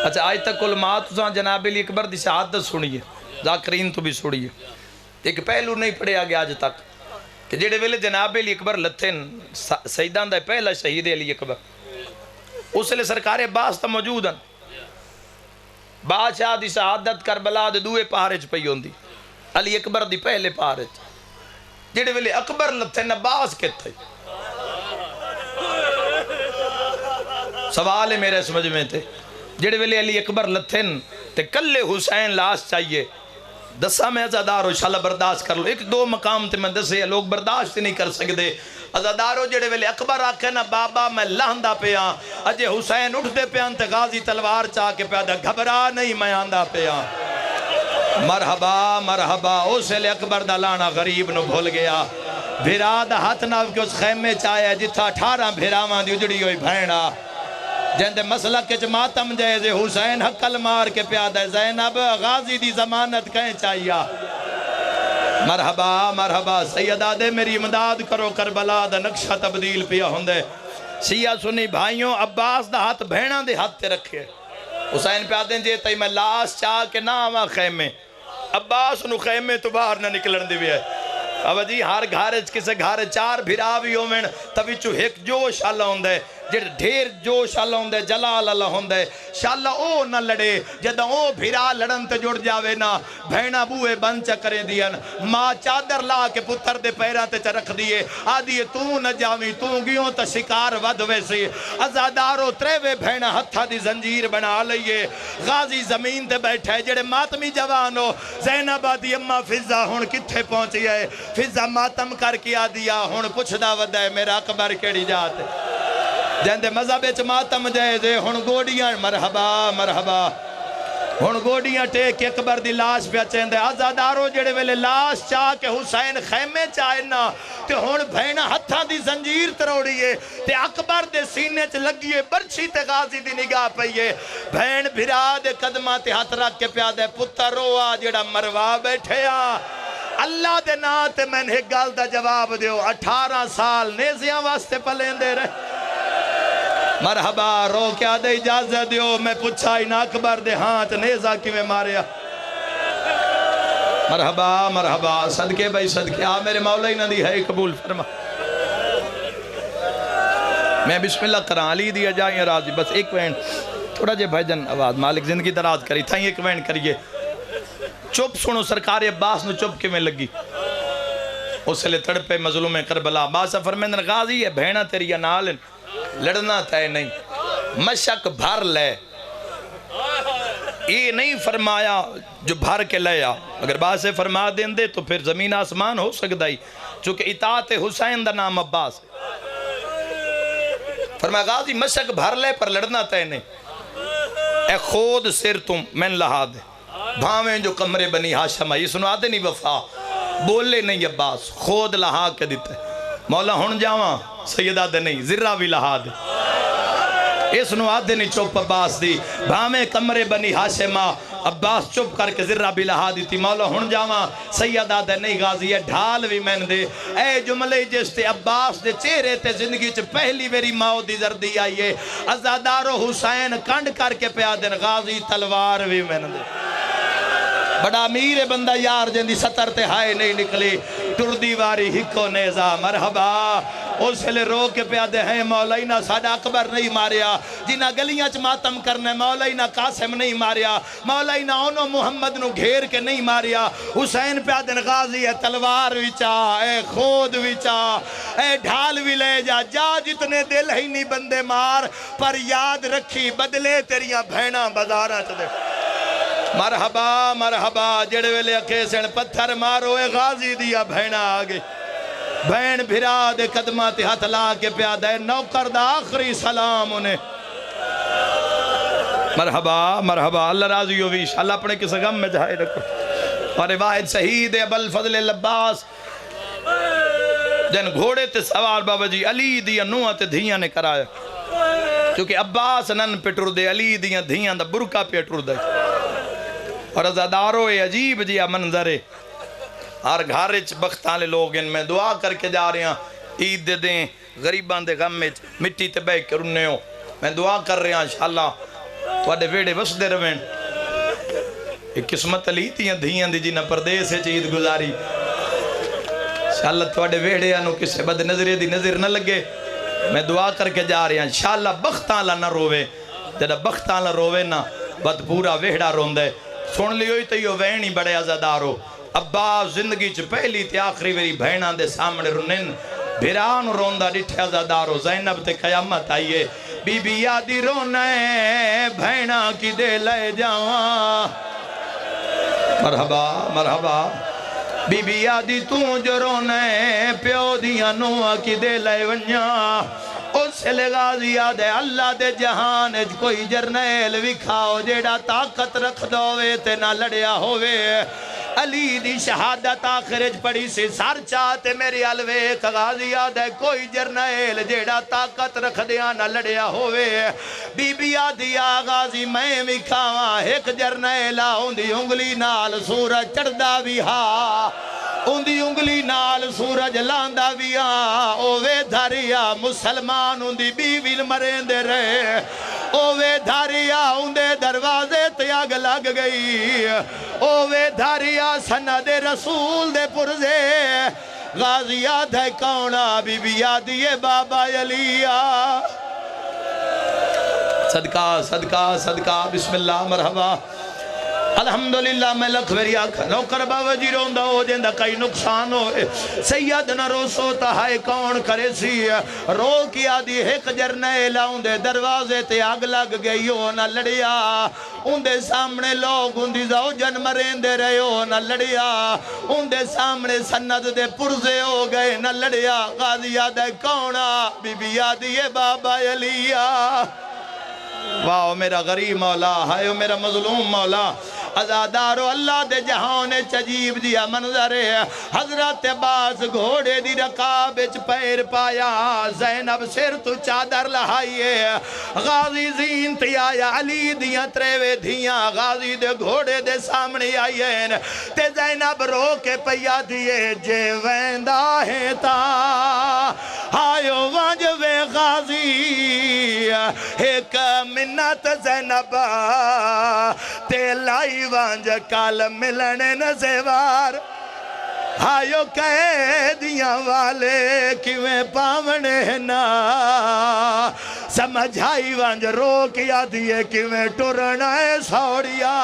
اچھا آج تک علماء تو جناب علی اکبر دی شہادت سنیے، ذاکرین تو بھی سنیے، ایک پہلو نہیں پڑھیا گیا آج تک کہ جڑے ویلے جناب علی اکبر لتھن سیدان دا پہلا شہید علی اکبر، اس لئے سرکار عباس تا موجود ہیں، بادشاہ دی شہادت کربلا دے دوئے پہارج پئی ہوندی، علی اکبر دی پہلے پہارج، جڑے ویلے اکبر لتھن عباس کتھے؟ سوال ہے میرے سمجھ میں تھے، جڑے ویلے علی اکبر لتھن تے کلے حسین لاش چاہیے، دسا میں ازادارو انشاءاللہ برداشت کر لو، ایک دو مقام تے میں دسے لوگ برداشت نہیں کر سکتے، ازادارو جڑے ویلے اکبر آکھے نا بابا میں لہندہ پیاں، اجے حسین اٹھ دے پیاں تے غازی تلوار چاہ کے پیادہ گھبرا نہیں میں آندہ پیاں، مرحبا مرحبا، اسے لے اکبر دا لانا غریب نو بھول گیا، بھیرا دا ہاتھ ناو کے اس خیمے چاہے جتھا 18 بھیراواں دی اجڑی ہوئی بھینڈا، جہندے مسلک کے ماتم جائزے حسین حقل مار کے پیادہ زینب غازی دی ضمانت کہیں چاہیا، مرحبا مرحبا سیدہ دے میری امداد کرو کربلا دا نقشہ تبدیل پیا ہوندے، شیعہ سنی بھائیوں عباس دا ہاتھ بھیڑاں دے ہاتھ تے رکھے، حسین پیادیں جے تائی میں لاش چاہ کے نہ آواں خیمے، عباس نو خیمے تو باہر نہ نکلن دی بھی ہے، اب جی ہر گھارج کسے گھارے 4 بھراوی ہومن تبھی چو ایک جوش اللہ ہوندے، جڑ ڈھیر جوش اللہ ہوندے جلال اللہ ہوندے، شاءاللہ او نہ لڑے جدہ او بھرا لڑن تے جڑ جاوے نا بھینا بوئے بن چکرے دین، ماں چادر لا کے پتر دے پیرہ تے چرخ دیئے آدھیے تو نہ جاویں تو گیوں تا شکار ود ویسی، ازادارو تریوے بھینا ہتھا دی زنجیر بنا لئیے، غازی زمین تے بیٹھے جڑے ماتمی جوانو، زینب آدھی اممہ فضہ ہون کتھے پہنچی ہے، فضہ ماتم کر کیا دیا ہون پچھ دا ودہ ہے میرا اکبر کیڑی جاتے، جہندے مذہب اچ ماتم جائزے ہن گوڑیاں مرحبا مرحبا ہن گوڑیاں ٹیک اکبر دی لاش پہ چیندے، ازادارو جڑے ویلے لاش چاہ کے حسین خیمے چاہنا تے ہن بھینا ہتھاں دی زنجیر تروڑیے تے اکبر دے سینے چ لگیے برچھی تے غازی دی نگاہ پئیے، بھین بھرا دے قدمہ تے ہاتھ رکھ کے پیادے پتر روا جڑا مروا بیٹھے اللہ دے ناتے میں نے ایک گال دا جواب دیو، 18 سال نیزیاں واسطے پلیندے رہے، مرحبا رو کیا دے اجازت دیو میں پوچھا ہی نا اکبر دے ہاتھ نیزہ کی میں ماریا، مرحبا مرحبا صدقے بھائی صدقے میرے مولا ہی نہ دی ہے قبول فرما، میں بسم اللہ کران علی دیا جائیں راضی، بس ایک وینڈ تھوڑا جے بھائی جن آواز مالک زندگی دراز کری تھا ایک وینڈ کریے، چپ سنو سرکار عباس نو چپ کے میں لگی، اس لئے تڑپے مظلوم کربلا، باسا فرمیندن غازی ہے بھینا تیری نالن لڑنا تھے نہیں، مشک بھر لے، یہ نہیں فرمایا جو بھر کے لیا، اگر بات سے فرما دیں دے تو پھر زمین آسمان ہو سکتا ہی، چونکہ اطاعت حسین دا نام عباس، فرمایا غازی مشک بھر لے پر لڑنا تھے نہیں، اے خود سر تم من لہا دے، بھاویں جو کمرے بنی ہاشم یہ سنوا دے نہیں وفا، بولے نہیں عباس خود لہا کے دیتے، مولا ہن جاواں سیدہ دے نہیں ذرہ بھی لہا دے، اس نو آدھے نہیں چوپ عباس دی، بھامے کمرے بنی ہاشمہ عباس چوپ کر کے ذرہ بھی لہا دی تھی، مولا ہن جاواں سیدہ دے نہیں غازی ہے ڈھال بھی میں دے، اے جملے جس تے عباس دے چہرے تے زندگی چ پہلی میری ماں دی زردی آئیے، ازادارو حسین کنڈ کر کے پیادن غازی تلوار بھی میں دے، بڑا امیر بندہ یار جن دی سطر تے ہائے نہیں نکلی، ٹردی واری ہکو نیزہ مرحبا، اس لئے رو کے پیادے ہیں مولینا ساڑھا اکبر نہیں ماریا، جنہ گلیاں چ ماتم کرنے مولینا قاسم نہیں ماریا، مولینا انہوں محمد نو گھیر کے نہیں ماریا، حسین پیادن غازی ہے تلوار وچا، اے خود وچا، اے ڈھال بھی لے جا، جا جتنے دل ہی نہیں بندے مار، پر یاد رکھی بدلے تیریاں بھینا بزارہ چ دے، مرحبا مرحبا جڑے ویلے اکیسن پتھر مارو اے غازی دیا بھینا آگے، بھین بھرا دے قدمات ہاتھ لا کے پیادہ ہے نوکر دا آخری سلام انہیں، مرحبا مرحبا اللہ راضی ہویش اللہ اپنے کس غم میں جائے رکھو، اور واحد شہید ابو الفضل العباس جن گھوڑے تے سوار بابا جی علی دیا نوہ تے دھیاں نے کرایا، چونکہ عباس نن پہ ٹر دے علی دیا دھیاں دا برکا پہ ٹر دے، اور ازادارو اے عجیب جیا منظرے، ہر گھارچ بختانے لوگ ان میں دعا کر کے جا رہے ہیں، عید دے دیں غریبان دے غم میں مٹی تے بے کے رنے ہو، میں دعا کر رہے ہیں انشاءاللہ تواڈے ویڑے وسدے روین ایک قسمت علی تیاں دھیاں دی جنہ پردیس ہے عید گزاری انشاءاللہ تواڈے ویڑے انو کسے بد نظری دی نظر نہ لگے میں دعا کر کے جا رہی ہوں انشاءاللہ بختاں لا نہ روے جڑا بختاں لا روے نا بد پورا ویڑا روندے سن لیو تے یو وینی بڑے عزادارو ابا زندگی چ پہلی تے آخری ویری بہناں دے سامنے رنن بھران روندا ڈٹھے عزادارو زینب تے قیامت آئیے بی بی یادی رونے بہنا کی دے لے جاواں مرحبا مرحبا بی بی یادی توں جو رونے پیو دیاں نوہ کی دے لے ونیاں اس لئے غازی یاد ہے اللہ دے جہان کوئی جرنیل وکھاؤ جیڑا طاقت رکھ دووے تے نہ لڑیا ہووے علی دی شہادت آخرج پڑی سے سار چاہتے میری علوے ایک غازی یاد ہے کوئی جرنیل جیڑا طاقت رکھ دیا نہ لڑیا ہوئے بی بی آدھی آغازی میں وکھاواں ایک جرنیل آؤندی انگلی نال سورج چڑھدا بھی ہاں اندی انگلی نال سورج لاندہ بھی ہاں اوے دھاریا مسلمان اندی بیویل مرین دے رہے اوے دھاریا اندے دروازے تیاگ لگ گئی اوے دھاریا سند رسول دے پرزے غازی یاد ہے کونا بی بی یادی بابا علیہ صدقہ صدقہ صدقہ بسم اللہ مرحبا الحمدللہ میں لکھ ویری آکھا نوکر بابا جی روندہ ہو جندہ کئی نقصان ہوئے سیدنا روسو تہائے کون کرے سی رو کی آدھی ایک جرنیل اندے دروازے تے آگ لگ گئی ہو نہ لڑیا اندے سامنے لوگ اندی زوجن مرین دے رہے ہو نہ لڑیا اندے سامنے سند دے پرزے ہو گئے نہ لڑیا غازی یاد ہے کونا بی بی یادی بابا علیہ واہ میرا غریب مولا ہائے میرا مظلوم مولا عزادارو اللہ دے جہان چجیب دیا منظر ہے حضرت باز گھوڑے دی رکابچ پیر پایا زینب سر تو چادر لہائیے غازی زینت آیا علی دیاں تریوے دھیاں غازی دے گھوڑے دے سامنے آئین تے زینب رو کے پیا دیے جے ویندہ ہے تا آئیو وانجوے غازی ایک منت زینب تے لائی وانج کال ملنے نزیوار آئیو قیدیاں والے کیویں پاونے نا سمجھائی وانج رو کیا دیئے کیویں ٹرنا ہے سوڑیا